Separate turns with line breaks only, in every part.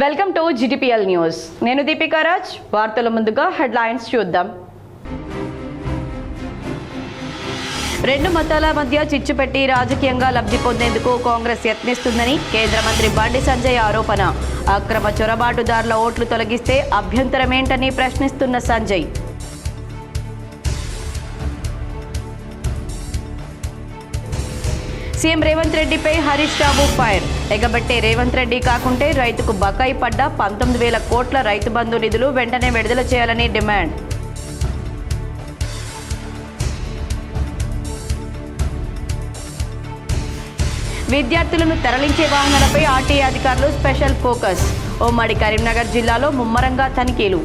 Welcome to GTPL news. నేను దీపికా రాజ్. వార్తల ముందుగా హెడ్లైన్స్ చూద్దాం. రెండు మతాల మధ్య చిచ్చు పెట్టి రాజకీయంగా లబ్ధి పొందేందుకు కాంగ్రెస్ యత్నిస్తుందని కేంద్ర మంత్రి బండి సంజయ్ ఆరోపణ. అక్రమ చొరబాటుదారుల ఓట్లు తొలగిస్తే అభ్యంతరమేంటని ప్రశ్నిస్తున్న సంజయ్. సీఎం రేవంత్ రెడ్డిపై హరీష్ రావు ఫైర్. ఎగబట్టే రేవంత్ రెడ్డి కాకుంటే రైతుకు బకాయి పడ్డ 19,000 కోట్ల రైతు బంధు నిధులు వెంటనే విడుదల చేయాలని డిమాండ్. విద్యార్థులను తరలించే వాహనాలపై ఆర్టీఏ అధికారులు స్పెషల్ ఫోకస్. ఉమ్మడి కరీంనగర్ జిల్లాలో ముమ్మరంగా తనిఖీలు.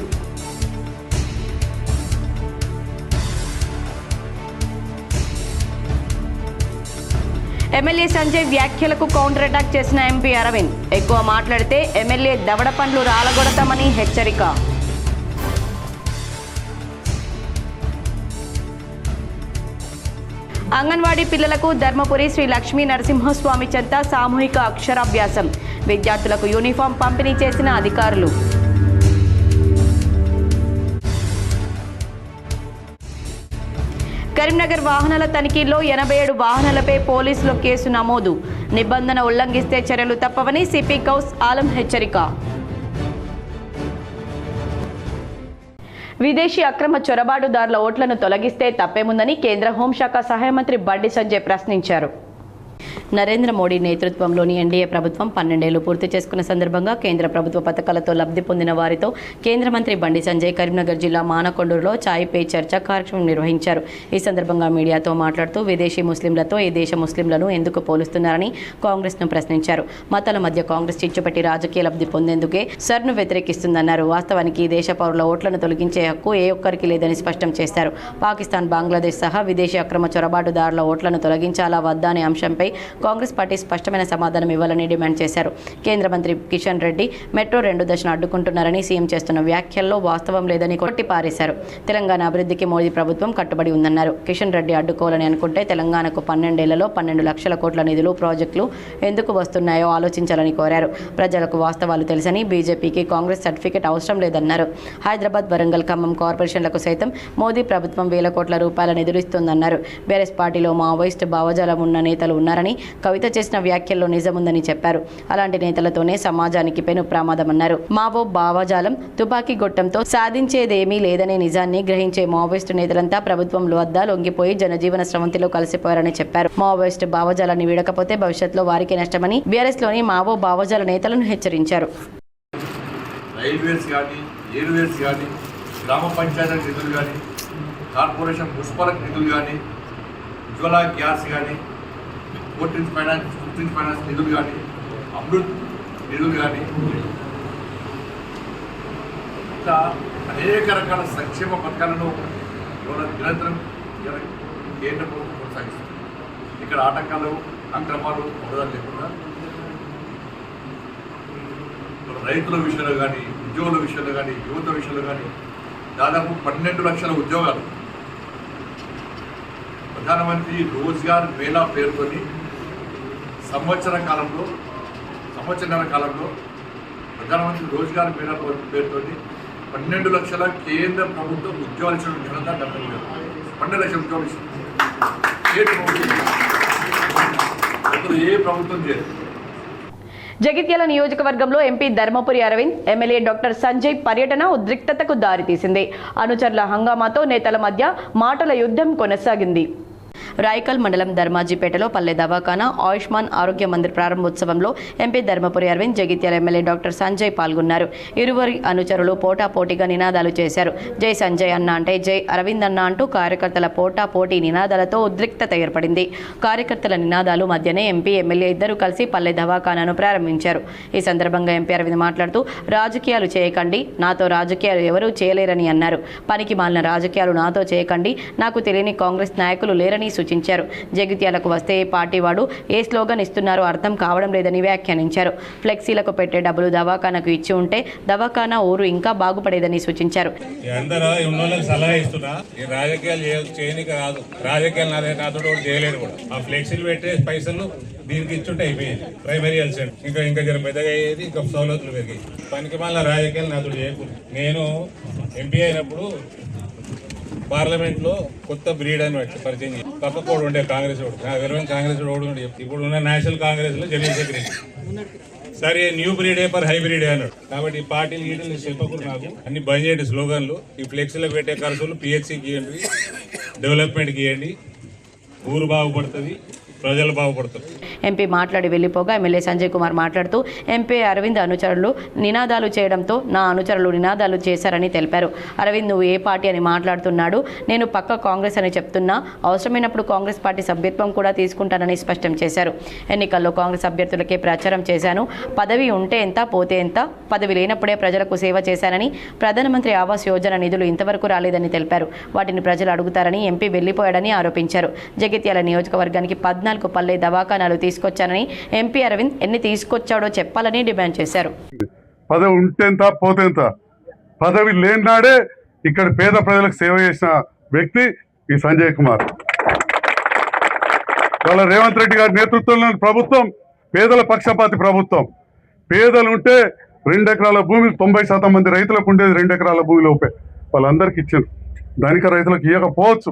ఎమ్మెల్యే సంజయ్ వ్యాఖ్యలకు కౌంటర్ అటాక్ చేసిన ఎంపీ అరవింద్. ఎక్కువ మాట్లాడితే ఎమ్మెల్యే దవడ పండ్లు రాలగొడతామని హెచ్చరిక. అంగన్వాడీ పిల్లలకు ధర్మపురి శ్రీ లక్ష్మీ నరసింహస్వామి చెంత సామూహిక అక్షరాభ్యాసం. విద్యార్థులకు యూనిఫామ్ పంపిణీ చేసిన అధికారులు. కరీంనగర్ వాహనాల తనిఖీల్లో 87 వాహనాలపై పోలీసులు కేసు నమోదు. నిబంధన ఉల్లంఘిస్తే చర్యలు తప్పవని సిపి కౌస్ ఆలం హెచ్చరిక. విదేశీ అక్రమ చొరబాటుదారుల ఓట్లను తొలగిస్తే తప్పేముందని కేంద్ర హోంశాఖ సహాయ మంత్రి బండి సంజయ్ ప్రశ్నించారు. నరేంద్ర మోడీ నేతృత్వంలోని ఎన్డీఏ ప్రభుత్వం 12 ఏళ్లు పూర్తి చేసుకున్న సందర్భంగా కేంద్ర ప్రభుత్వ పథకాలతో లబ్ధి పొందిన వారితో కేంద్ర మంత్రి బండి సంజయ్ కరీంనగర్ జిల్లా మానకొండూరులో చాయ్ పే చర్చ కార్యక్రమం నిర్వహించారు. ఈ సందర్భంగా మీడియాతో మాట్లాడుతూ విదేశీ ముస్లింలతో ఈ దేశ ముస్లింలను ఎందుకు పోలుస్తున్నారని కాంగ్రెస్ను ప్రశ్నించారు. మతాల మధ్య కాంగ్రెస్ చిచ్చుపెట్టి రాజకీయ లబ్ధి పొందేందుకే సర్ను వ్యతిరేకిస్తుందన్నారు. వాస్తవానికి ఈ దేశ పౌరుల ఓట్లను తొలగించే హక్కు ఏ ఒక్కరికి లేదని స్పష్టం చేశారు. పాకిస్తాన్, బంగ్లాదేశ్ సహా విదేశీ అక్రమ చొరబాటుదారుల ఓట్లను తొలగించాలా వద్దా అనే అంశంపై కాంగ్రెస్ పార్టీ స్పష్టమైన సమాధానం ఇవ్వాలని డిమాండ్ చేశారు. కేంద్ర మంత్రి కిషన్ రెడ్డి మెట్రో 2 దశను అడ్డుకుంటున్నారని సీఎం చేస్తున్న వ్యాఖ్యల్లో వాస్తవం లేదని కొట్టిపారేశారు. తెలంగాణ అభివృద్ధికి మోదీ ప్రభుత్వం కట్టుబడి ఉందన్నారు. కిషన్ రెడ్డి అడ్డుకోవాలని అనుకుంటే తెలంగాణకు 12 ఏళ్లలో 12 లక్షల కోట్ల నిధులు, ప్రాజెక్టులు ఎందుకు వస్తున్నాయో ఆలోచించాలని కోరారు. ప్రజలకు వాస్తవాలు తెలుసని బీజేపీకి కాంగ్రెస్ సర్టిఫికెట్ అవసరం లేదన్నారు. హైదరాబాద్, వరంగల్, ఖమ్మం కార్పొరేషన్లకు సైతం మోదీ ప్రభుత్వం వేల కోట్ల రూపాయల నిధులు ఇస్తుందన్నారు. బీఆర్ఎస్ పార్టీలో మావోయిస్టు భావజాలం ఉన్న నేతలు ఉన్నారని, కవిత చేసిన వ్యాఖ్యల్లో నిజముందని చెప్పారు. అలాంటి నేతలతోనే సమాజానికి పెను ప్రమాదమన్నారు. మావో భావజాలం తుపాకీ గొట్టంతో సాధించేదేమీ లేదనే నిజాన్ని గ్రహించే మావోయిస్టు నేతలంతా ప్రభుత్వంలో వద్ద లొంగిపోయి జనజీవన స్రవంతిలో కలిసిపోయారని చెప్పారు. మావోయిస్టు భావజాలాన్ని వీడకపోతే భవిష్యత్తులో వారికే నష్టమని బీఆర్ఎస్ లోని మావో భావజాల నేతలను హెచ్చరించారు.
గ్రామ పంచాయతీ నిధులు కానీ, కార్పొరేషన్ మున్సిపల్ నిధులు కానీ, ఉజ్వల గ్యాస్ కానీ, ఫిఫ్టీన్ ఫైనాన్స్ నిధులు కానీ, అమృత్ నిధులు కానీ, ఇంకా అనేక రకాల సంక్షేమ పథకాలను నిరంతరం కేంద్ర ప్రభుత్వం కొనసాగిస్తుంది. ఇక్కడ ఆటంకాలు, అక్రమాలు ఉండదని లేకుండా రైతుల విషయంలో కానీ, ఉద్యోగుల విషయంలో కానీ, యువత విషయంలో కానీ దాదాపు 12 లక్షల ఉద్యోగాలు ప్రధానమంత్రి రోజ్గార్ మేళా పేరుతోని సంవత్సరన్నర కాలంలో ప్రధానమంత్రి రోజ్గార్ మేళా పేరుతో 12 లక్షల కేంద్ర ప్రభుత్వం ఉద్యోగాలు ఇచ్చిన ఘనత 12 లక్షల ఉద్యోగాలు ఇచ్చింది. ఏ ప్రభుత్వం చేయలేదు.
జగిత్యాల నియోజకవర్గంలో MP Dharmapuri Arvind, MLA doctor Sanjay పర్యటన ఉద్రిక్తతకు దారితీసింది. అనుచరుల హంగామాతో నేతల మధ్య మాటల యుద్ధం కొనసాగింది. రాయకల్ మండలం ధర్మాజీపేటలో పల్లె దవాఖానా, ఆయుష్మాన్ ఆరోగ్య మందిర్ ప్రారంభోత్సవంలో MP Dharmapuri Arvind, Jagtial MLA doctor Sanjay పాల్గొన్నారు. ఇరువురి అనుచరులు పోటాపోటీగా నినాదాలు చేశారు. జై సంజయ్ అన్న అంటే జై అరవింద్ అన్న అంటూ కార్యకర్తల పోటాపోటీ నినాదాలతో ఉద్రిక్తత ఏర్పడింది. కార్యకర్తల నినాదాలు మధ్యనే ఎంపీ, ఎమ్మెల్యే ఇద్దరు కలిసి పల్లె దవాఖానాను ప్రారంభించారు. ఈ సందర్భంగా ఎంపీ అరవింద్ మాట్లాడుతూ రాజకీయాలు చేయకండి, నాతో రాజకీయాలు ఎవరూ చేయలేరని అన్నారు. పనికి మాలిన రాజకీయాలు నాతో చేయకండి, నాకు తెలియని కాంగ్రెస్ నాయకులు లేరని సూచించారు. జగిత్యాలకు వస్తే ఏ పార్టీ వాడు ఏ స్లోగన్ ఇస్తున్నారో అర్థం కావడం లేదని వ్యాఖ్యానించారు. ఫ్లెక్సీలకు పెట్టే డబ్బులు దవాఖానకు ఇచ్చి ఉంటే దవాఖానా ఊరు ఇంకా బాగుపడేదని సూచించారు.
రాజకీయాలు చేయనికి రాదు, రాజకీయాలు నాతో చేయలేడు కూడా. ఆ ఫ్లెక్సీలు పెట్టే పైసలు దీనికి ఇచ్చుంటే అయిపోయింది. ప్రైమరీ హెల్త్ సెంటర్ ఇంకా జర పెద్దగా అయ్యేది, ఇంకా సౌలతులు పెరిగాయి. పనికి మళ్ళీ రాజకీయాలు నాతో చేయకూడదు. నేను ఎంపీ అయినప్పుడు పార్లమెంట్లో కొత్త బ్రీడ్ అని పరిచయం చేసి పక్క కూడా ఉండే కాంగ్రెస్ ఓడు, నాకు తెలియని కాంగ్రెస్ ఓడు ఉండే. ఇప్పుడు ఉన్న నేషనల్ కాంగ్రెస్ లో జనరల్ సెక్రటరీ సరే న్యూ బ్రీడే పర్ హైబ్రిడే అన్నాడు. కాబట్టి ఈ పార్టీలు గీటలు చెప్పకూడదు, నాకు అన్ని బంద్ చేయండి స్లోగన్లు. ఈ ఫ్లెక్సీలకు పెట్టే ఖర్చులు పిహెచ్సికి ఇవ్వండి, డెవలప్మెంట్కి ఇవ్వండి, ఊరు బాగుపడుతుంది, ప్రజలు బాగుపడతారు.
ఎంపీ మాట్లాడి వెళ్లిపోగా ఎమ్మెల్యే సంజయ్ కుమార్ మాట్లాడుతూ ఎంపీ అరవింద్ అనుచరులు నినాదాలు చేయడంతో నా అనుచరులు నినాదాలు చేశారని తెలిపారు. అరవింద్ నువ్వు ఏ పార్టీ అని మాట్లాడుతున్నాడు, నేను పక్క కాంగ్రెస్ అని చెప్తున్నా, అవసరమైనప్పుడు కాంగ్రెస్ పార్టీ సభ్యత్వం కూడా తీసుకుంటానని స్పష్టం చేశారు. ఎన్నికల్లో కాంగ్రెస్ అభ్యర్థులకే ప్రచారం చేశాను, పదవి ఉంటే ఎంత పోతే ఎంత, పదవి లేనప్పుడే ప్రజలకు సేవ చేశానని, ప్రధానమంత్రి ఆవాస్ యోజన నిధులు ఇంతవరకు రాలేదని తెలిపారు. వాటిని ప్రజలు అడుగుతారని ఎంపీ వెళ్లిపోయాడని ఆరోపించారు. జగిత్యాల నియోజకవర్గానికి 14 పల్లె దవాఖానాలు తీసుకొచ్చానని ఎంపీ అరవింద్ ఎన్ని తీసుకొచ్చాడో చెప్పాలని డిమాండ్ చేశారు.
పదవి ఉంటేంత పోతేంత, పదవి లేనినాడే ఇక్కడ పేద ప్రజలకు సేవ చేసిన వ్యక్తి ఈ సంజయ్ కుమార్. వాళ్ళ రేవంత్ రెడ్డి గారి నేతృత్వంలోని ప్రభుత్వం పేదల పక్షపాతి ప్రభుత్వం. పేదలు ఉంటే 2 ఎకరాల భూమి 90% మంది రైతులకు ఉండేది 2 ఎకరాల భూమి లోపే, వాళ్ళందరికీ ఇచ్చారు. ధనిక రైతులకు ఇవ్వకపోవచ్చు,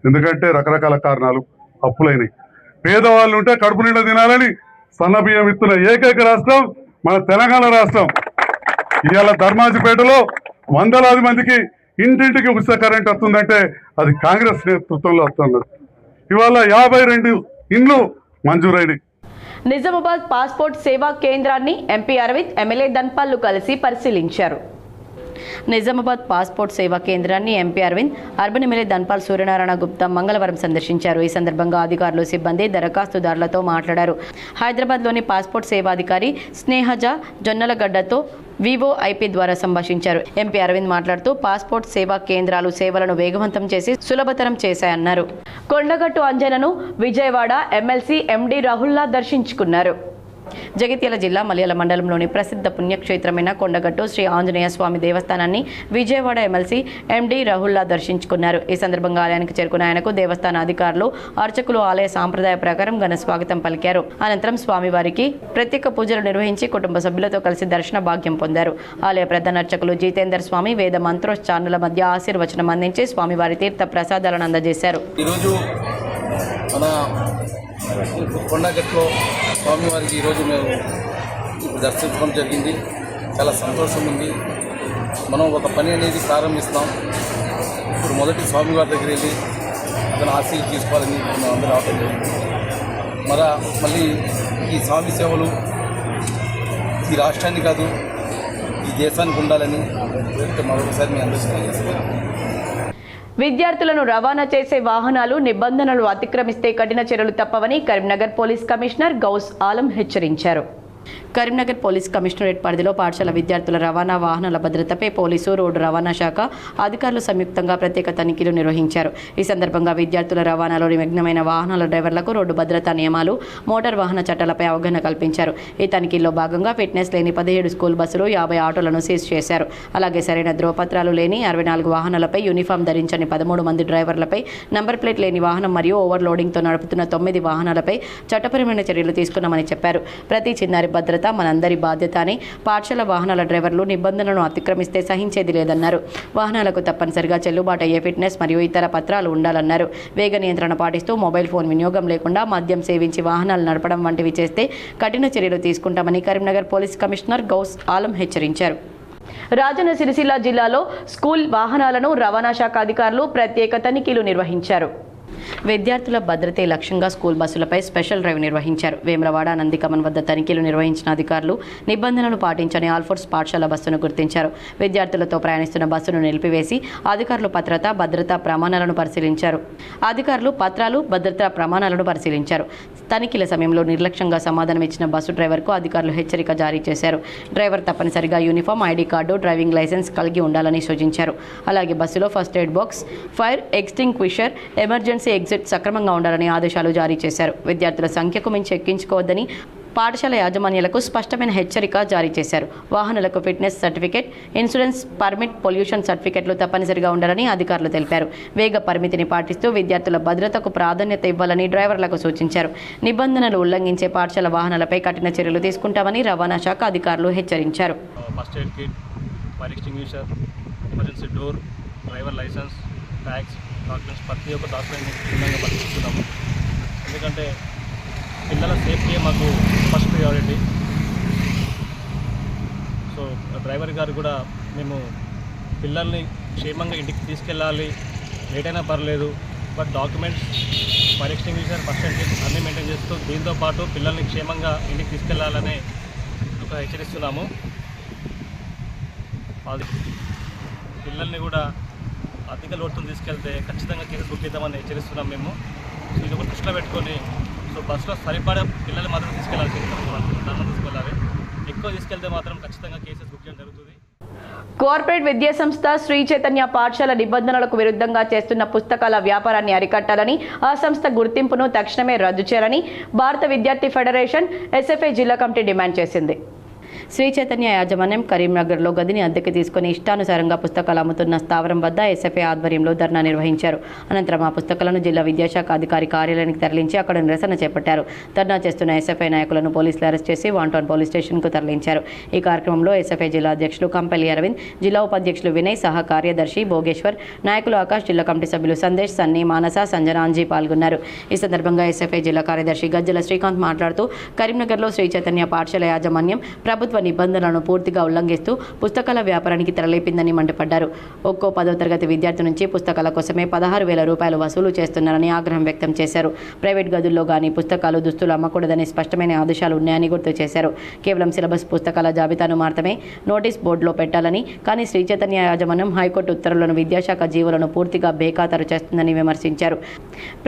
ఎందుకంటే రకరకాల కారణాలు, అప్పులైనవి. పేదవాళ్ళు ఉంటే కడుపు నిండా తినాలని సన్న బియ్యం ఇస్తున్న ఏకైక రాష్ట్రం మన తెలంగాణ రాష్ట్రం. ఇవాళ ధర్మాజిపేటలో వందలాది మందికి ఇంటింటికి ఉచిత కరెంట్ వస్తుందంటే అది కాంగ్రెస్ నేతృత్వంలో వస్తున్నది. ఇవాళ 52 ఇండ్లు మంజూరైనవి.
నిజామాబాద్ పాస్పోర్ట్ సేవా కేంద్రాన్ని ఎంపీ అరవింద్ ఎమ్మెల్యే ధన్పాల్ కలిసి పరిశీలించారు. నిజామాబాద్ పాస్పోర్ట్ సేవా కేంద్రాన్ని MP Arvind urban MLA Dhanpal Suryanarayana Gupta మంగళవారం సందర్శించారు. ఈ సందర్భంగా అధికారులు, సిబ్బంది, దరఖాస్తుదారులతో మాట్లాడారు. హైదరాబాద్లోని పాస్పోర్ట్ సేవాధికారి స్నేహజ జొన్నలగడ్డతో VOIP ద్వారా సంభాషించారు. ఎంపీ అరవింద్ మాట్లాడుతూ పాస్పోర్ట్ సేవా కేంద్రాలు సేవలను వేగవంతం చేసి సులభతరం చేశాయన్నారు. కొండగట్టు అంజనను విజయవాడ ఎమ్మెల్సీ MD రాహుల్లా దర్శించుకున్నారు. జగిత్యాల జిల్లా మలయాళ మండలంలోని ప్రసిద్ధ పుణ్యక్షేత్రమైన కొండగట్టు శ్రీ ఆంజనేయ స్వామి దేవస్థానాన్ని విజయవాడ ఎమ్మెల్సీ MD రాహుల్లా దర్శించుకున్నారు. ఈ సందర్భంగా ఆలయానికి చేరుకున్న ఆయనకు దేవస్థాన అధికారులు, అర్చకులు ఆలయ సాంప్రదాయ ప్రకారం ఘన స్వాగతం పలికారు. అనంతరం స్వామివారికి ప్రత్యేక పూజలు నిర్వహించి కుటుంబ సభ్యులతో కలిసి దర్శన భాగ్యం పొందారు. ఆలయ ప్రధాన అర్చకులు జితేందర్ స్వామి వేద మంత్రోచ్చారణల మధ్య ఆశీర్వచనం అందించి స్వామివారి తీర్థ ప్రసాదాలను అందజేశారు.
కొండగట్టులో స్వామివారికి ఈరోజు మేము దర్శించడం జరిగింది. చాలా సంతోషం ఉంది. మనం ఒక పని అనేది ప్రారంభిస్తాం. ఇప్పుడు మొదటి స్వామివారి దగ్గర వెళ్ళి అతను ఆశీర్వాదం తీసుకోవాలని మనం అందరూ రావడం జరిగింది. మళ్ళీ ఈ స్వామి సేవలు ఈ రాష్ట్రాన్ని కాదు ఈ దేశానికి ఉండాలని మరొకసారి మీ అందరికీ తెలియజేస్తున్నాను.
విద్యార్థులను రవాణా చేసే వాహనాలు నిబంధనలు అతిక్రమిస్తే కఠిన చర్యలు తప్పవని కరీంనగర్ పోలీస్ కమిషనర్ గౌస్ ఆలం హెచ్చరించారు. కరీంనగర్ పోలీస్ కమిషనరేట్ పరిధిలో పాఠశాల విద్యార్థుల రవాణా వాహనాల భద్రతపై పోలీసు, రోడ్డు రవాణా శాఖ అధికారులు సంయుక్తంగా ప్రత్యేక తనిఖీలు నిర్వహించారు. ఈ సందర్భంగా విద్యార్థుల రవాణాలో నిమగ్నమైన వాహనాల డ్రైవర్లకు రోడ్డు భద్రతా నియమాలు, మోటార్ వాహన చట్టాలపై అవగాహన కల్పించారు. ఈ తనిఖీల్లో భాగంగా ఫిట్నెస్ లేని 17 స్కూల్ బస్సులు, 50 ఆటోలను సీజ్ చేశారు. అలాగే సరైన ధ్రువపత్రాలు లేని 64 వాహనాలపై, యూనిఫామ్ ధరించని 13 మంది డ్రైవర్లపై, నంబర్ ప్లేట్ లేని వాహనం మరియు ఓవర్లోడింగ్తో నడుపుతున్న 9 వాహనాలపై చట్టపరమైన చర్యలు తీసుకున్నామని చెప్పారు. ప్రతి చిన్నారి భద్రత మనందరి బాధ్యత అని, పాఠశాల వాహనాల డ్రైవర్లు నిబంధనలను అతిక్రమిస్తే సహించేది లేదన్నారు. వాహనాలకు తప్పనిసరిగా చెల్లుబాటు అయ్యే ఫిట్నెస్ మరియు ఇతర పత్రాలు ఉండాలన్నారు. వేగ నియంత్రణ పాటిస్తూ మొబైల్ ఫోన్ వినియోగం లేకుండా మద్యం సేవించి వాహనాలు నడపడం వంటివి చేస్తే కఠిన చర్యలు తీసుకుంటామని కరీంనగర్ పోలీస్ కమిషనర్ గౌస్ ఆలం హెచ్చరించారు. రాజన్న సిరిసిల్ల జిల్లాలో స్కూల్ వాహనాలను రవాణా శాఖ అధికారులు ప్రత్యేక తనిఖీలు నిర్వహించారు. విద్యార్థుల భద్రతే లక్ష్యంగా స్కూల్ బస్సులపై స్పెషల్ డ్రైవ్ నిర్వహించారు. వేములవాడ, నందికమన్ వద్ద తనిఖీలు నిర్వహించిన అధికారులు నిబంధనలు పాటించని ఆల్ఫోర్స్ పాఠశాల బస్సును గుర్తించారు. విద్యార్థులతో ప్రయాణిస్తున్న బస్సును నిలిపివేసి అధికారులు భద్రతా ప్రమాణాలను పరిశీలించారు. తనిఖీల సమయంలో నిర్లక్ష్యంగా సమాధానం ఇచ్చిన బస్సు డ్రైవర్కు అధికారులు హెచ్చరిక జారీ చేశారు. డ్రైవర్ తప్పనిసరిగా uniform, ID card, driving licence కలిగి ఉండాలని సూచించారు. అలాగే బస్సులో first aid box, fire extinguisher, emergency entrance exit సక్రమంగా ఉండాలని ఆదేశాలు జారీ చేశారు. విద్యార్థుల సంఖ్యకు మించి ఎక్కించుకోవద్దని పాఠశాల యాజమాన్యాలకు స్పష్టమైన హెచ్చరిక జారీ చేశారు. వాహనాలకు fitness certificate, insurance, permit, pollution సర్టిఫికేట్లు తప్పనిసరిగా ఉండాలని అధికారులు తెలిపారు. వేగ పరిమితిని పాటిస్తూ విద్యార్థుల భద్రతకు ప్రాధాన్యత ఇవ్వాలని డ్రైవర్లకు సూచించారు. నిబంధనలు ఉల్లంఘించే పాఠశాల వాహనాలపై కఠిన చర్యలు తీసుకుంటామని రవాణా శాఖ అధికారులు హెచ్చరించారు.
First aid kit, fire extinguisher, emergency door, driver licence, tax, documents ప్రతి ఒక్క డాక్యుమెంట్ని క్షుణ్ణంగా పరిశీలిస్తున్నాము. ఎందుకంటే పిల్లల సేఫ్టీ మాకు ఫస్ట్ ప్రియారిటీ. సో డ్రైవర్ గారు కూడా మేము పిల్లల్ని క్షేమంగా ఇంటికి తీసుకెళ్ళాలి, లేట్ అయినా పర్లేదు, but documents, fire extinguisher, first aid kit అన్నీ మెయింటైన్ చేస్తూ దీంతో పాటు పిల్లల్ని క్షేమంగా ఇంటికి తీసుకెళ్లాలని ఒక హెచ్చరిస్తున్నాము. పిల్లల్ని కూడా అధిక లోటుతో తీసుకెళ్తే ఖచ్చితంగా కేసు బుక్ చేద్దామని హెచ్చరిస్తున్నాం మేము. సో ఇది కూడా దృష్టిలో పెట్టుకొని సో బస్సులో సరిపడా పిల్లలు మాత్రం తీసుకెళ్ళాలి, తీసుకెళ్ళాలి. ఎక్కువ తీసుకెళ్తే మాత్రం ఖచ్చితంగా కేసెస్ బుక్ చేయడం జరుగుతుంది.
కార్పొరేట్ విద్యా సంస్థ శ్రీ చైతన్య పాఠశాల నిబంధనలకు విరుద్ధంగా చేస్తున్న పుస్తకాల వ్యాపారాన్ని అరికట్టాలని, ఆ సంస్థ గుర్తింపును తక్షణమే రద్దు చేయాలని భారత విద్యార్థి ఫెడరేషన్ ఎస్ఎఫ్ఐ జిల్లా కమిటీ డిమాండ్ చేసింది. శ్రీ చైతన్య యాజమాన్యం కరీంనగర్లో గదిని అద్దెకి తీసుకుని ఇష్టానుసారంగా పుస్తకాలు అమ్ముతున్న స్థావరం వద్ద ఎస్ఎఫ్ఐ ఆధ్వర్యంలో ధర్నా నిర్వహించారు. అనంతరం ఆ పుస్తకాలను జిల్లా విద్యాశాఖ అధికారి కార్యాలయానికి తరలించి అక్కడ నిరసన చేపట్టారు. ధర్నా చేస్తున్న ఎస్ఎఫ్ఐ నాయకులను పోలీసులు అరెస్ట్ చేసి వాంటౌన్ పోలీస్ స్టేషన్కు తరలించారు. ఈ కార్యక్రమంలో ఎస్ఎఫ్ఐ జిల్లా అధ్యక్షులు కంపెల్లి అరవింద్, జిల్లా ఉపాధ్యక్షులు వినయ్, సహా కార్యదర్శి భోగేశ్వర్, నాయకులు ఆకాష్, జిల్లా కమిటీ సభ్యులు సందేశ్, సన్నీ, మానస, సంజన, అంజీ పాల్గొన్నారు. ఈ సందర్భంగా ఎస్ఎఫ్ఐ జిల్లా కార్యదర్శి గజ్జల శ్రీకాంత్ మాట్లాడుతూ కరీంనగర్లో శ్రీ చైతన్య పాఠశాల యాజమాన్యం ప్రభుత్వ నిబంధనలను పూర్తిగా ఉల్లంఘిస్తూ పుస్తకాల వ్యాపారానికి తెరలేపిందని మండిపడ్డారు. ఒక్కో 10వ తరగతి విద్యార్థి నుంచి పుస్తకాల కోసమే 16,000 రూపాయలు వసూలు చేస్తున్నారని ఆగ్రహం వ్యక్తం చేశారు. ప్రైవేట్ గదుల్లో గానీ పుస్తకాలు, దుస్తులు అమ్మకూడదని స్పష్టమైన ఆదేశాలు ఉన్నాయని గుర్తు చేశారు. కేవలం సిలబస్ పుస్తకాల జాబితాను మాత్రమే నోటీస్ బోర్డులో పెట్టాలని, కానీ శ్రీ చైతన్య యాజమాన్యం హైకోర్టు ఉత్తర్వులను, విద్యాశాఖ జీవులను పూర్తిగా బేఖాతరు చేస్తుందని విమర్శించారు.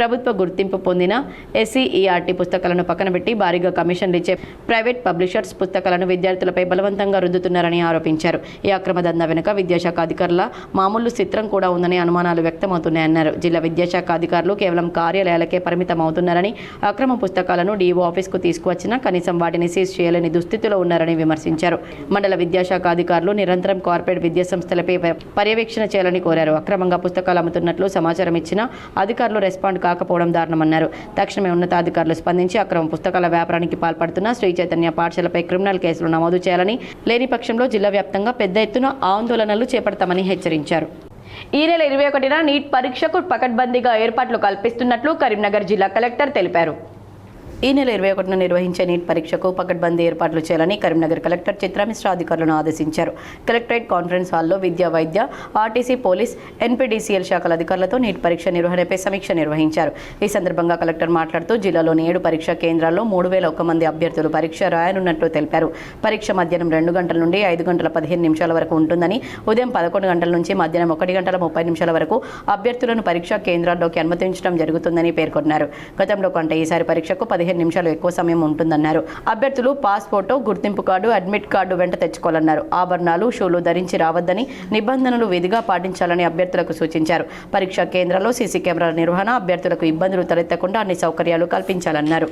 ప్రభుత్వ గుర్తింపు పొందిన ఎస్సీఈఆర్టీ పుస్తకాలను పక్కన పెట్టి భారీగా కమిషన్లు ఇచ్చే ప్రైవేట్ పబ్లిషర్స్ పుస్తకాలను విద్యార్థులపై బలవంతంగా రుద్దుతున్నారని ఆరోపించారు. ఈ అక్రమ దందా వెనుక విద్యాశాఖ అధికారుల మామూలు చిత్రం కూడా ఉందని అనుమానాలు వ్యక్తమవుతున్నాయన్నారు. జిల్లా విద్యాశాఖ అధికారులు కేవలం కార్యాలయాలకే పరిమితం అవుతున్నారని, అక్రమ పుస్తకాలను డీఓ ఆఫీస్కు తీసుకువచ్చినా కనీసం వాటిని సీజ్ చేయలేని దుస్థితిలో ఉన్నారని విమర్శించారు. మండల విద్యాశాఖ అధికారులు నిరంతరం కార్పొరేట్ విద్యా సంస్థలపై పర్యవేక్షణ చేయాలని కోరారు. అక్రమంగా పుస్తకాలు అమ్ముతున్నట్లు సమాచారం ఇచ్చినా అధికారులు రెస్పాండ్ కాకపోవడం దారుణమన్నారు. తక్షణమే ఉన్నతాధికారులు స్పందించి అక్రమ పుస్తకాల వ్యాపారానికి పాల్పడుతున్న శ్రీ చైతన్య పాఠశాలపై క్రిమినల్ కేసులు నమోదు చేయాలని, లేని పక్షంలో జిల్లా వ్యాప్తంగా పెద్ద ఎత్తున ఆందోళనలు చేపడతామని హెచ్చరించారు. ఈ నెల 21న నీట్ పరీక్షకు పకడ్బందీగా ఏర్పాట్లు కల్పిస్తున్నట్లు కరీంనగర్ జిల్లా కలెక్టర్ తెలిపారు. ఈ నెల 21న నిర్వహించే నీట్ పరీక్షకు పకడ్బందీ ఏర్పాట్లు చేయాలని కరీంనగర్ కలెక్టర్ చిత్రమిశ్రా అధికారులను ఆదేశించారు. కలెక్టరేట్ కాన్ఫరెన్స్ హాల్లో విద్యా, వైద్య, ఆర్టీసీ, పోలీస్, ఎన్పీడీసీఎల్ శాఖల అధికారులతో నీట్ పరీక్ష నిర్వహణపై సమీక్ష నిర్వహించారు. ఈ సందర్భంగా కలెక్టర్ మాట్లాడుతూ జిల్లాలోని 7 పరీక్షా కేంద్రాల్లో 3,001 మంది అభ్యర్థులు పరీక్ష రాయనున్నట్లు తెలిపారు. పరీక్ష మధ్యాహ్నం 2 గంటల నుండి 5 గంటల 15 నిమిషాల వరకు ఉంటుందని, ఉదయం 11 గంటల నుంచి మధ్యాహ్నం 1 గంటల 30 నిమిషాల వరకు అభ్యర్థులను పరీక్షా కేంద్రాల్లోకి అనుమతించడం జరుగుతుందని పేర్కొన్నారు. గతంలో కంటే ఈసారి పరీక్షకు 15 నిమిషాలు ఎక్కువ సమయం ఉంటుందన్నారు. అభ్యర్థులు పాస్ ఫోటో, గుర్తింపు కార్డు, అడ్మిట్ కార్డు వెంట తెచ్చుకోవాలన్నారు. ఆభరణాలు, షూలు ధరించి రావద్దని, నిబంధనలు విధిగా పాటించాలని అభ్యర్థులకు సూచించారు. పరీక్షా కేంద్రాల్లో సీసీ కెమెరాల నిర్వహణ, అభ్యర్థులకు ఇబ్బందులు తలెత్తకుండా అన్ని సౌకర్యాలు కల్పించాలన్నారు.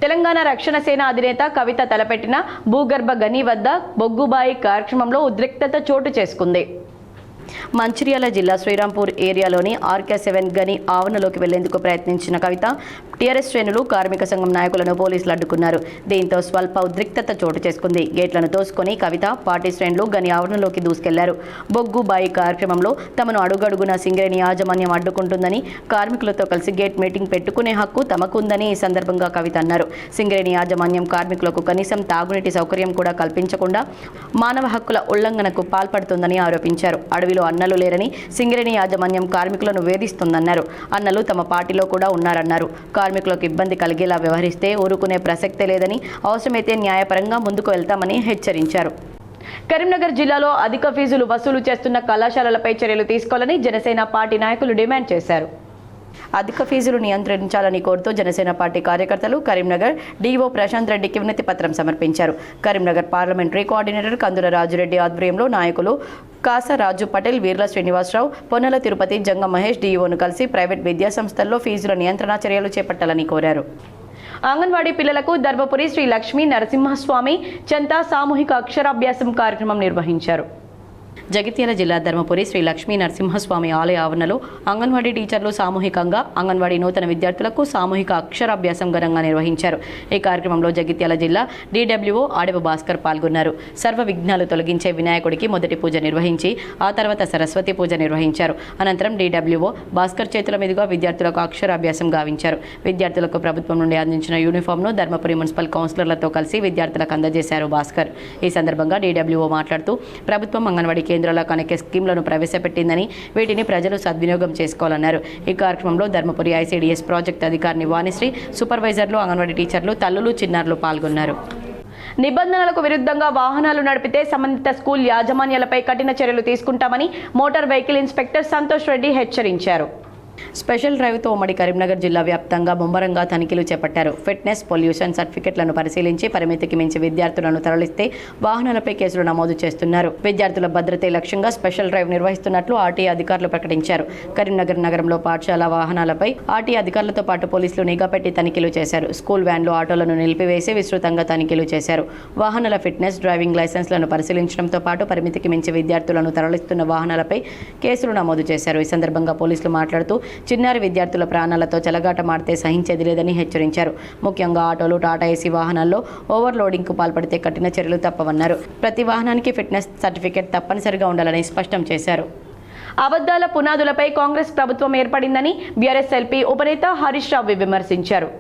తెలంగాణ రక్షణ సేన అధినేత కవిత తలపెట్టిన భూగర్భ గని వద్ద బొగ్గుబాయి కార్యక్రమంలో ఉద్రిక్తత చోటు చేసుకుంది. మంచిర్యాల జిల్లా శ్రీరాంపూర్ ఏరియాలోని RK7 గని ఆవరణలోకి వెళ్లేందుకు ప్రయత్నించిన కవిత, టీఆర్ఎస్ శ్రేణులు, కార్మిక సంఘం నాయకులను పోలీసులు అడ్డుకున్నారు. దీంతో స్వల్ప ఉద్రిక్తత చోటు చేసుకుంది. గేట్లను తోసుకొని కవిత, పార్టీ శ్రేణులు గని ఆవరణలోకి దూసుకెళ్లారు. బొగ్గు బాయి కార్యక్రమంలో తమను అడుగడుగున సింగరేణి యాజమాన్యం అడ్డుకుంటుందని, కార్మికులతో కలిసి గేట్ మీటింగ్ పెట్టుకునే హక్కు తమకుందని ఈ సందర్భంగా కవిత అన్నారు. సింగరేణి యాజమాన్యం కార్మికులకు కనీసం తాగునీటి సౌకర్యం కూడా కల్పించకుండా మానవ హక్కుల ఉల్లంఘనకు పాల్పడుతుందని ఆరోపించారు. అడవిలో అన్నలు లేరని, సింగరేణి యాజమాన్యం కార్మికులను వేధిస్తుందన్నారు. అన్నలు తమ పార్టీలో కూడా ఉన్నారన్నారు. కార్మికులకు ఇబ్బంది కలిగేలా వ్యవహరిస్తే ఊరుకునే ప్రసక్తే లేదని, అవసరమైతే న్యాయపరంగా ముందుకు వెళ్తామని హెచ్చరించారు. కరీంనగర్ జిల్లాలో అధిక ఫీజులు వసూలు చేస్తున్న కళాశాలలపై చర్యలు తీసుకోవాలని జనసేన పార్టీ నాయకులు డిమాండ్ చేశారు. అధిక ఫీజులు నియంత్రించాలని కోరుతూ జనసేన పార్టీ కార్యకర్తలు కరీంనగర్ డీఓ ప్రశాంత్ రెడ్డికి వినతి పత్రం సమర్పించారు. కరీంనగర్ పార్లమెంటరీ కోఆర్డినేటర్ కందుల రాజురెడ్డి ఆధ్వర్యంలో నాయకులు కాసా రాజు పటేల్, వీర్ల శ్రీనివాసరావు, పొన్నల తిరుపతి, జంగ మహేష్ డీఓను కలిసి ప్రైవేట్ విద్యా సంస్థల్లో ఫీజుల నియంత్రణ చర్యలు చేపట్టాలని కోరారు. అంగన్వాడీ పిల్లలకు ధర్మపురి శ్రీ లక్ష్మీ నరసింహస్వామి చెంత సామూహిక అక్షరాభ్యాసం కార్యక్రమం నిర్వహించారు. జగిత్యాల జిల్లా ధర్మపురి శ్రీ లక్ష్మీ నరసింహస్వామి ఆలయ ఆవరణలో అంగన్వాడీ టీచర్లు సామూహికంగా అంగన్వాడీ నూతన విద్యార్థులకు సామూహిక అక్షరాభ్యాసం ఘనంగా నిర్వహించారు. ఈ కార్యక్రమంలో జగిత్యాల జిల్లా DWO ఆడవ భాస్కర్ పాల్గొన్నారు. సర్వ విఘ్నాలు తొలగించే వినాయకుడికి మొదటి పూజ నిర్వహించి ఆ తర్వాత సరస్వతి పూజ నిర్వహించారు. అనంతరం DWO భాస్కర్ చేతుల మీదుగా విద్యార్థులకు అక్షరాభ్యాసం గావించారు. విద్యార్థులకు ప్రభుత్వం నుండి అందించిన యూనిఫామ్ను ధర్మపురి మున్సిపల్ కౌన్సిలర్లతో కలిసి విద్యార్థులకు అందజేశారు భాస్కర్. ఈ సందర్భంగా DWO మాట్లాడుతూ ప్రభుత్వం అంగన్వాడీ కేంద్రాలకు అనేక స్కీమ్లను ప్రవేశపెట్టిందని వీటిని ప్రజలు సద్వినియోగం చేసుకోవాలన్నారు. ఈ కార్యక్రమంలో ధర్మపురి ICDS ప్రాజెక్ట్ అధికారిని వాణిశ్రీ, సూపర్వైజర్లు, అంగన్వాడీ టీచర్లు, తల్లులు, చిన్నారులు పాల్గొన్నారు. నిబంధనలకు విరుద్ధంగా వాహనాలు నడిపితే సంబంధిత స్కూల్ యాజమాన్యాలపై కఠిన చర్యలు తీసుకుంటామని motor vehicle inspector Santosh Reddy హెచ్చరించారు. స్పెషల్ డ్రైవ్తో ఉమ్మడి కరీంనగర్ జిల్లా వ్యాప్తంగా ముమ్మరంగా తనిఖీలు చేపట్టారు. ఫిట్నెస్, పొల్యూషన్ సర్టిఫికెట్లను పరిశీలించి పరిమితికి మించి విద్యార్థులను తరలిస్తే వాహనాలపై కేసులు నమోదు చేస్తున్నారు. విద్యార్థుల భద్రతే లక్ష్యంగా స్పెషల్ డ్రైవ్ నిర్వహిస్తున్నట్లు ఆర్టీఏ అధికారులు ప్రకటించారు. కరీంనగర్ నగరంలో పాఠశాల వాహనాలపై ఆర్టీఏ అధికారులతో పాటు పోలీసులు నిఘా పెట్టి తనిఖీలు చేశారు. స్కూల్ వ్యాన్లు, ఆటోలను నిలిపివేసి విస్తృతంగా తనిఖీలు చేశారు. వాహనాల ఫిట్నెస్, డ్రైవింగ్ లైసెన్స్లను పరిశీలించడంతో పాటు పరిమితికి మించి విద్యార్థులను తరలిస్తున్న వాహనాలపై కేసులు నమోదు చేశారు. ఈ సందర్భంగా పోలీసులు మాట్లాడుతూ చిన్నారి విద్యార్థుల ప్రాణాలతో చెలగాటమాడితే సహించేది లేదని హెచ్చరించారు. ముఖ్యంగా ఆటోలు, టాటా ఏసీ వాహనాల్లో ఓవర్లోడింగ్కు పాల్పడితే కఠిన చర్యలు తప్పవన్నారు. ప్రతి వాహనానికి ఫిట్నెస్ సర్టిఫికెట్ తప్పనిసరిగా ఉండాలని స్పష్టం చేశారు. అబద్ధాల పునాదులపై కాంగ్రెస్ ప్రభుత్వం ఏర్పడిందని బీఆర్ఎస్ ఎల్పీ ఉపనేత హరీష్ రావు విమర్శించారు.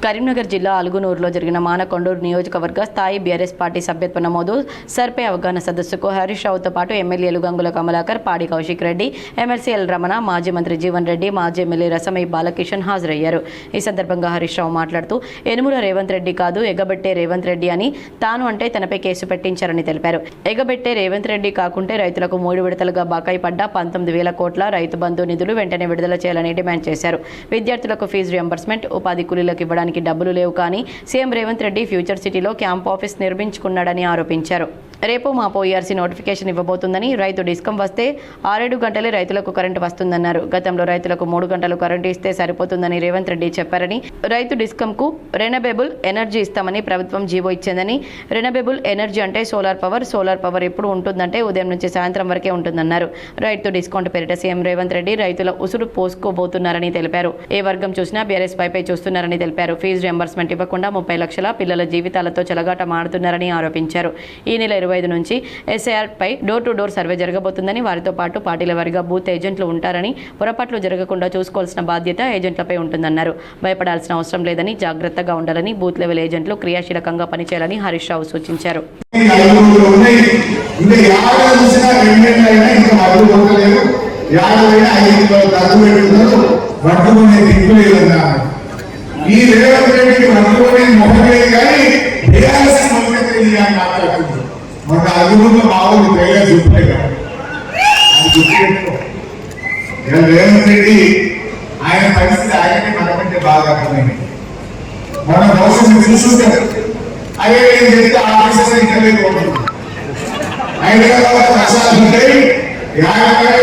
కరీంనగర్ జిల్లా అలుగునూరులో జరిగిన మానకొండూరు నియోజకవర్గ స్థాయి బీఆర్ఎస్ పార్టీ సభ్యత్వ నమోదు సర్పే అవగాహన సదస్సుకు హరీష్ రావుతో పాటు ఎమ్మెల్యేలు గంగుల కమలాకర్, పాడి కౌశిక్ రెడ్డి, ఎమ్మెల్సీ ఎల్ రమణ, మాజీ మంత్రి జీవన్ రెడ్డి, మాజీ ఎమ్మెల్యే రసమై బాలకిషన్ హాజరయ్యారు. ఈ సందర్భంగా హరీష్ రావు మాట్లాడుతూ ఎనుముల రేవంత్ రెడ్డి కాదు, ఎగబెట్టే రేవంత్ రెడ్డి అని తాను అంటే తనపై కేసు పెట్టించారని తెలిపారు. ఎగబెట్టే రేవంత్ రెడ్డి కాకుంటే రైతులకు 3 విడతలుగా బకాయి పడ్డ 19,000 కోట్ల రైతు బంధు నిధులు వెంటనే విడుదల చేయాలని డిమాండ్ చేశారు. విద్యార్థులకు ఫీజు రియంబర్స్మెంట్, ఉపాధి కూలీలకు ఇవ్వడానికి డబ్బులు లేవు కానీ సీఎం రేవంత్ రెడ్డి ఫ్యూచర్ సిటీలో క్యాంప్ ఆఫీస్ నిర్మించుకున్నాడని ఆరోపించారు. రేపు మాపో ఈఆర్సీ నోటిఫికేషన్ ఇవ్వబోతుందని, రైతు డిస్కం వస్తే 6-7 గంటలే రైతులకు కరెంటు వస్తుందన్నారు. గతంలో రైతులకు 3 గంటలు కరెంటు ఇస్తే సరిపోతుందని రేవంత్ రెడ్డి చెప్పారని, రైతు డిస్కంకు రెనబుల్ ఎనర్జీ ఇస్తామని ప్రభుత్వం జీవో ఇచ్చిందని, రెనబుల్ ఎనర్జీ అంటే సోలార్ పవర్ ఎప్పుడు ఉంటుందంటే ఉదయం నుంచి సాయంత్రం వరకే ఉంటుందన్నారు. రైతు డిస్కౌంట్ పేరిట సీఎం రేవంత్ రెడ్డి రైతుల ఉసురు పోసుకోబోతున్నారని తెలిపారు. ఏ వర్గం చూసినా బీఆర్ఎస్ పైపై చూస్తున్నారని తెలిపారు. ఫీజు రియంబర్స్మెంట్ ఇవ్వకుండా 30 లక్షల పిల్లల జీవితాలతో చెలగాట మాడుతున్నారని ఆరోపించారు. ఈ నెల 25 నుంచి SIR పై డోర్ టు డోర్ సర్వే జరగబోతుందని, వారితో పాటు పార్టీల వారీగా బూత్ ఏజెంట్లు ఉంటారని, పొరపాట్లు జరగకుండా చూసుకోవాల్సిన బాధ్యత ఏజెంట్లపై ఉంటుందన్నారు. భయపడాల్సిన అవసరం లేదని, జాగ్రత్తగా ఉండాలని, బూత్ లెవెల్ ఏజెంట్లు క్రియాశీలకంగా పనిచేయాలని హరీష్ రావు సూచించారు.
ఈ రేవంత్ రెడ్డికి పట్టుకునే మొహమే కానీ మాట్లాడుతుంది. మన అదుగులో మామూలు పేగా చూపలే కదా, రేవంత్ రెడ్డి ఆయన పరిస్థితి ఆయనకి మనకంటే బాగా అర్థమైంది. మన భవిష్యత్తు చూసుకుంటారు. అదే ఏం చెప్తే ఆఫీసర్ ఇంటర్వ్యూ హైదరాబాద్ ప్రసాద్ ఉంటాయి,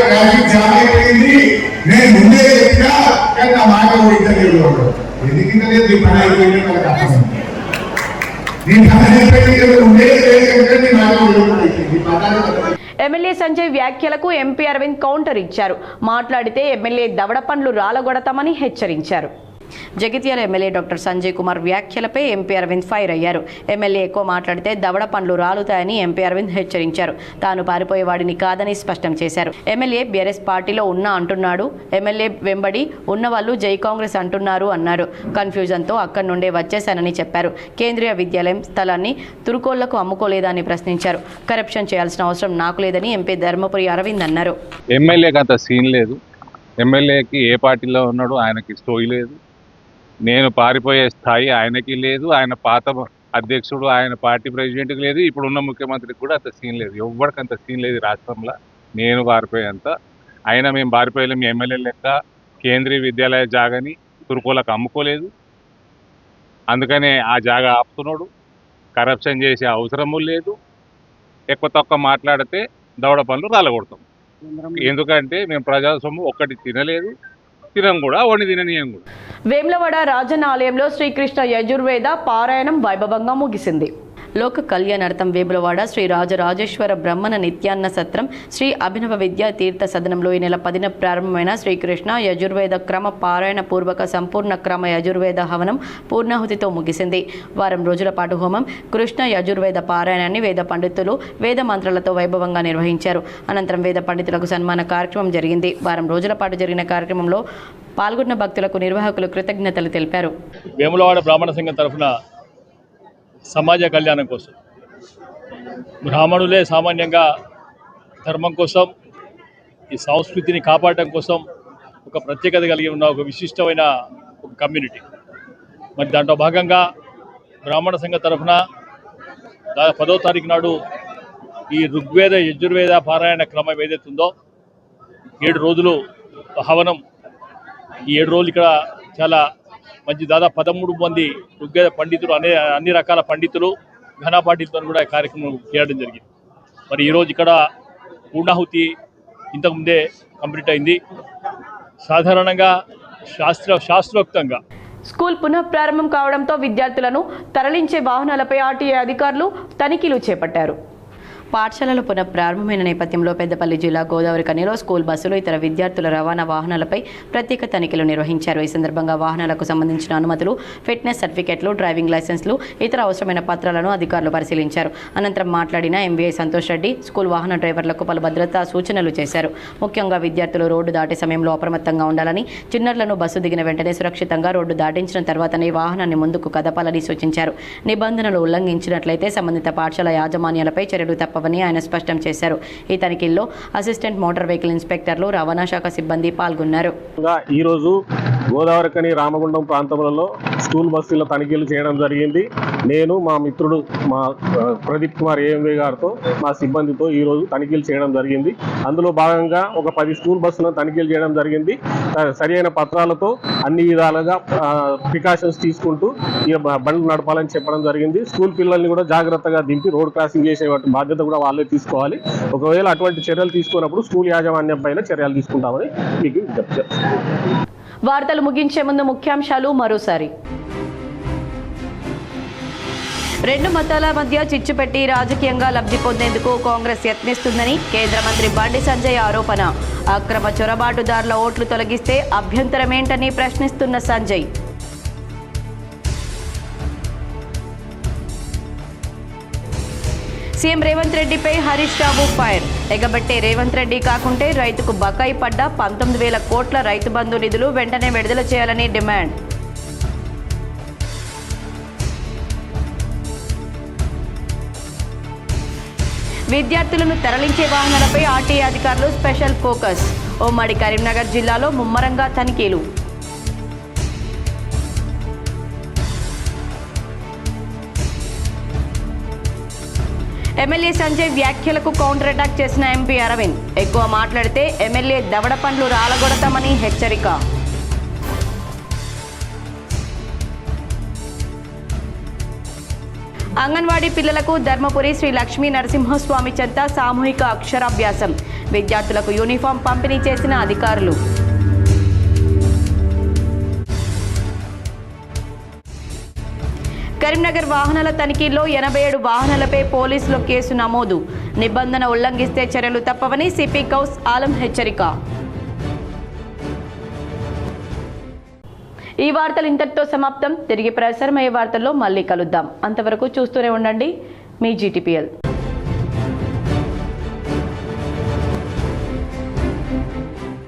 ట్రాఫిక్ జామ్ అయిపోయింది, నేను ముందే చెప్పినా కానీ నా మాట ఇంటర్వ్యూలో ఉండదు. ఎందుకంటే లేదు ఈ పని అయిపోయింది నాకు అర్థం.
ఎమ్మెల్యే సంజయ్ వ్యాఖ్యలకు ఎంపీ అరవింద్ కౌంటర్ ఇచ్చారు. మాట్లాడితే ఎమ్మెల్యే దవడ పండ్లు రాలగొడతామని హెచ్చరించారు. జగిత్యాల ఎమ్మెల్యే డాక్టర్ సంజయ్ కుమార్ వ్యాఖ్యలపై ఎంపీ అరవింద్ ఫైర్ అయ్యారు. ఎమ్మెల్యే ఎక్కువ మాట్లాడితే దవడ పండ్లు రాలుతాయని ఎంపీ అరవింద్ హెచ్చరించారు. తాను పారిపోయేవాడిని కాదని స్పష్టం చేశారు. ఎమ్మెల్యే బీఆర్ఎస్ పార్టీలో ఉన్నా అంటున్నాడు, ఎమ్మెల్యే వెంబడి ఉన్న వాళ్ళు జై కాంగ్రెస్ అంటున్నారు అన్నారు. కన్ఫ్యూజన్తో అక్కడి నుండే వచ్చేశానని చెప్పారు. కేంద్రీయ విద్యాలయం స్థలాన్ని తురుకోళ్లకు అమ్ముకోలేదా అని ప్రశ్నించారు. కరప్షన్ చేయాల్సిన అవసరం నాకు లేదని ఎంపీ ధర్మపురి అరవింద్ అన్నారు.
ఎమ్మెల్యేకి అంత సీన్ లేదు, ఎమ్మెల్యేకి ఏ పార్టీలో ఉన్నాడు ఆయనకి స్టోరీ లేదు, నేను పారిపోయే స్థాయి ఆయనకి లేదు, ఆయన పాత అధ్యక్షుడు ఆయన పార్టీ ప్రెసిడెంట్కి లేదు, ఇప్పుడున్న ముఖ్యమంత్రికి కూడా అంత సీన్ లేదు, ఎవరికి అంత సీన్ లేదు రాష్ట్రంలో. నేను పారిపోయేంత అయినా మేము పారిపోయలేము. ఎమ్మెల్యే లెక్క కేంద్రీయ విద్యాలయ జాగాని తురుకోలకు అమ్ముకోలేదు. అందుకనే ఆ జాగా ఆపుతున్నాడు. కరప్షన్ చేసే అవసరము లేదు. ఎక్కువ తక్కువ మాట్లాడితే దవడ పనులు రాలగొడతాం. ఎందుకంటే మేము ప్రజాస్వామ్యం ఒక్కటి తినలేదు, తినం కూడా, వాడిని తిననీయం కూడా.
వేములవాడ రాజన్న ఆలయంలో శ్రీకృష్ణ యజుర్వేద పారాయణం వైభవంగా ముగిసింది. లోక కళ్యాణార్థం వేములవాడ శ్రీ రాజరాజేశ్వర బ్రహ్మణ నిత్యాన్న సత్రం శ్రీ అభినవ విద్యా తీర్థ సదనంలో ఈ నెల 10న ప్రారంభమైన శ్రీకృష్ణ యజుర్వేద క్రమ పారాయణ పూర్వక సంపూర్ణ క్రమ యజుర్వేద హవనం పూర్ణాహుతితో ముగిసింది. వారం రోజుల పాటు హోమం, కృష్ణ యజుర్వేద పారాయణాన్ని వేద పండితులు వేద మంత్రాలతో వైభవంగా నిర్వహించారు. అనంతరం వేద పండితులకు సన్మాన కార్యక్రమం జరిగింది. వారం రోజుల పాటు జరిగిన కార్యక్రమంలో పాల్గొన్న భక్తులకు నిర్వాహకులు కృతజ్ఞతలు తెలిపారు.
వేములవాడ బ్రాహ్మణ సంఘం తరఫున సమాజ కళ్యాణం కోసం, బ్రాహ్మణులే సామాన్యంగా ధర్మం కోసం, ఈ సంస్కృతిని కాపాడడం కోసం ఒక ప్రత్యేకత కలిగి ఉన్న ఒక విశిష్టమైన ఒక కమ్యూనిటీ. మరి దాంట్లో భాగంగా బ్రాహ్మణ సంఘ తరఫున 10వ తారీఖు నాడు ఈ ఋగ్వేద యజుర్వేద పారాయణ క్రమం ఏదైతుందో 7 రోజులు హవనం, ఈ 7 రోజులు ఇక్కడ చాలా మంచి దాదాపు 13 మంది ఋగ్వేద పండితులు, అన్ని రకాల పండితులు, ఘన పండితులను కూడా ఈ కార్యక్రమం చేయడం జరిగింది. మరి ఈరోజు ఇక్కడ పూర్ణాహుతి ఇంతకుముందే కంప్లీట్ అయింది. సాధారణంగా శాస్త్రోక్తంగా
స్కూల్ పునఃప్రారంభం కావడంతో విద్యార్థులను తరలించే వాహనాలపై ఆర్టీఏ అధికారులు తనిఖీలు చేపట్టారు. పాఠశాలలు పునఃప్రారంభమైన నేపథ్యంలో పెద్దపల్లి జిల్లా గోదావరి కనిలో స్కూల్ బస్సులు, ఇతర విద్యార్థుల రవాణా వాహనాలపై ప్రత్యేక తనిఖీలు నిర్వహించారు. ఈ సందర్భంగా వాహనాలకు సంబంధించిన అనుమతులు, ఫిట్నెస్ సర్టిఫికెట్లు, డ్రైవింగ్ లైసెన్స్లు, ఇతర అవసరమైన పత్రాలను అధికారులు పరిశీలించారు. అనంతరం మాట్లాడిన ఎంవీఐ సంతోష్ రెడ్డి స్కూల్ వాహన డ్రైవర్లకు పలు భద్రతా సూచనలు చేశారు. ముఖ్యంగా విద్యార్థులు రోడ్డు దాటే సమయంలో అప్రమత్తంగా ఉండాలని, చిన్నారులను బస్సు దిగిన వెంటనే సురక్షితంగా రోడ్డు దాటించిన తర్వాతనే వాహనాన్ని ముందుకు కదపాలని సూచించారు. నిబంధనలు ఉల్లంఘించినట్లయితే సంబంధిత పాఠశాల యాజమాన్యాలపై చర్యలు తప్పవని ఆయన స్పష్టం చేశారు. ఈ తనిఖీల్లో అసిస్టెంట్ మోటార్ వెహికల్ ఇన్స్పెక్టర్లు, రవాణా శాఖ సిబ్బంది పాల్గొన్నారు.
ఈరోజు గోదావరికని రామగుండం ప్రాంతంలో స్కూల్ బస్సుల తనిఖీలు చేయడం జరిగింది. నేను మా మిత్రుడు మా ప్రదీప్ కుమార్ ఏఎంవే గారితో మా సిబ్బందితో ఈరోజు తనిఖీలు చేయడం జరిగింది. అందులో భాగంగా ఒక 10 స్కూల్ బస్సులను తనిఖీలు చేయడం జరిగింది. సరైన పత్రాలతో అన్ని విధాలుగా ప్రికాషన్స్ తీసుకుంటూ ఈ బండ్లు నడపాలని చెప్పడం జరిగింది. స్కూల్ పిల్లల్ని కూడా జాగ్రత్తగా దింపి రోడ్ క్రాసింగ్ చేసే బాధ్యత కూడా వాళ్ళే తీసుకోవాలి. ఒకవేళ అటువంటి చర్యలు తీసుకున్నప్పుడు స్కూల్ యాజమాన్యం పైన చర్యలు తీసుకుంటామని మీకు విజ్ఞప్తి చేస్తున్నాను.
వార్తలు ముగించే ముందు ముఖ్యాంశాలు మరోసారి. 2 మతాల మధ్య చిచ్చు పెట్టి రాజకీయంగా లబ్ధి పొందేందుకు కాంగ్రెస్ యత్నిస్తుందని కేంద్ర మంత్రి బండి సంజయ్ ఆరోపణ. అక్రమ చొరబాటుదారుల ఓట్లు తొలగిస్తే అభ్యంతరమేంటని ప్రశ్నిస్తున్న సంజయ్. సీఎం రేవంత్ రెడ్డిపై హరీష్ రావు ఫైర్. ఎగబట్టే రేవంత్ రెడ్డి కాకుంటే రైతుకు బకాయి పడ్డ 19,000 కోట్ల రైతు బంధు నిధులు వెంటనే విడుదల చేయాలని డిమాండ్. విద్యార్థులను తరలించే వాహనాలపై ఆర్టీఏ అధికారులు స్పెషల్ ఫోకస్. ఉమ్మడి కరీంనగర్ జిల్లాలో ముమ్మరంగా తనిఖీలు. ఎమ్మెల్యే సంజయ్ వ్యాఖ్యలకు కౌంటర్ అటాక్ చేసిన ఎంపీ అరవింద్. ఎక్కువ మాట్లాడితే ఎమ్మెల్యే దవడ పండ్లు రాలగొడతామని హెచ్చరిక. అంగన్వాడీ పిల్లలకు ధర్మపురి శ్రీ లక్ష్మీ నరసింహస్వామి చెంత సామూహిక అక్షరాభ్యాసం. విద్యార్థులకు యూనిఫామ్ పంపిణీ చేసిన అధికారులు. కరీంనగర్ వాహనాల తనిఖీల్లో 87 వాహనాలపై పోలీసులు కేసు నమోదు. నిబంధన ఉల్లంఘిస్తే చర్యలు తప్పవని సిపి కౌస్ ఆలం హెచ్చరిక. ఈ వార్తలు ఇంతటితో సమాప్తం. తిరిగి ప్రసారమయ్యే వార్తల్లో మళ్ళీ కలుద్దాం. అంతవరకు చూస్తూనే ఉండండి మీ GTPL.